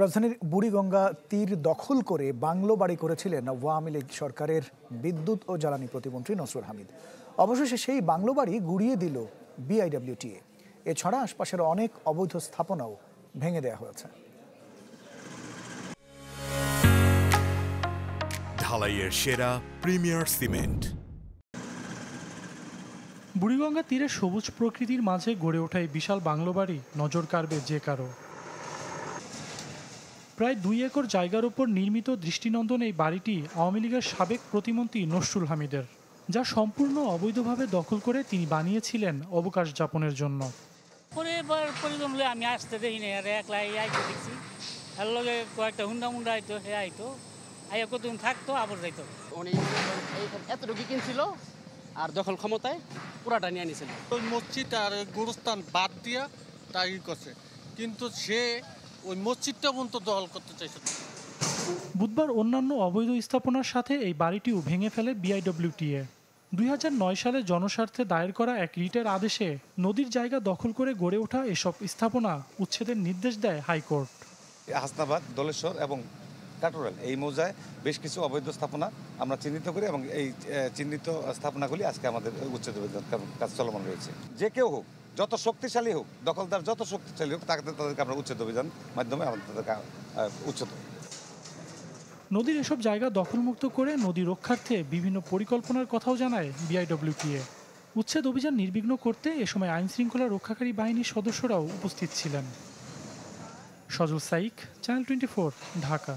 রাজধানীর বুড়িগঙ্গা তীর দখল করে বাংলো বাড়ি করেছিলেন আওয়ামী লীগ সরকারের বিদ্যুৎ ও জ্বালানি প্রতিমন্ত্রী নসরুল হামিদ। অবশেষে সেই বাংলো বাড়ি গুড়িয়ে দিল বিআইডব্লিউটিএ। এছাড়া আশপাশের অনেক অবৈধ স্থাপনাও ভেঙে দেওয়া হয়েছে। ঢালাইয়ের সেরা প্রিমিয়ার সিমেন্ট। বুড়িগঙ্গা তীরে সবুজ প্রকৃতির মাঝে গড়ে ওঠা এই বিশাল বাংলো বাড়ি নজর কাড়বে যে কারো। প্রায় 2 একর জায়গার উপর নির্মিত দৃষ্টিনন্দন এই বাড়িটি আওয়ামী লীগের সাবেক প্রতিমন্ত্রী নসরুল হামিদের, যা সম্পূর্ণ অবৈধভাবে দখল করে তিনি বানিয়েছিলেন অবকাশ যাপনের জন্য। আমি আসতে দেখি না, একলাই আইতে দেখছি, আর লগে কয়েকটা হুন্ডা মুন্ডা আইতো, হে আইতো, আইয়া কতদিন থাকতো আবার যাইতো। উনি এতটুকু কিনছিল আর দখল ক্ষমতায় পুরাটা নিয়ে নিয়েছিল। ওই মসজিদ আর গুরুস্থান বাদ দিয়া তাই করছে, কিন্তু সে ওই মসজিদটা পর্যন্ত দখল করতে চাইছে। বুধবার অন্যান্য অবৈধ স্থাপনার সাথে এই বাড়িটিও ভেঙে ফেলে বিআইডব্লিউটিএ। 2009 সালে জনস্বার্থে দায়ের করা এক রিটের আদেশে নদীর জায়গা দখল করে গড়ে ওঠা এসব স্থাপনা উচ্ছেদের নির্দেশ দেয় হাইকোর্ট। হাসনাবাদ, দোলেশ্বর এবং কাটোরাল এই মৌজায় বেশ কিছু অবৈধ স্থাপনা আমরা চিহ্নিত করি এবং এই চিহ্নিত স্থাপনাগুলি আজকে আমাদের উচ্ছেদ কাজ চলমান রয়েছে। যে কেউ হোক, যত শক্তিশালী হোক, দখলদার যত শক্তিশালী হোক, তাদেরকে আমরা উচ্ছেদ অভিযান মাধ্যমে আমাদের তাদেরকে উচ্ছেদ। নদীর এসব জায়গা দখলমুক্ত করে নদী রক্ষার্থে বিভিন্ন পরিকল্পনার কথাও জানায় বিআইডব্লিউটিএ। উচ্ছেদ অভিযান নির্বিঘ্ন করতে এ সময় আইনশৃঙ্খলা রক্ষাকারী বাহিনীর সদস্যরাও উপস্থিত ছিলেন। সজল সাইক, চ্যানেল 24, ঢাকা।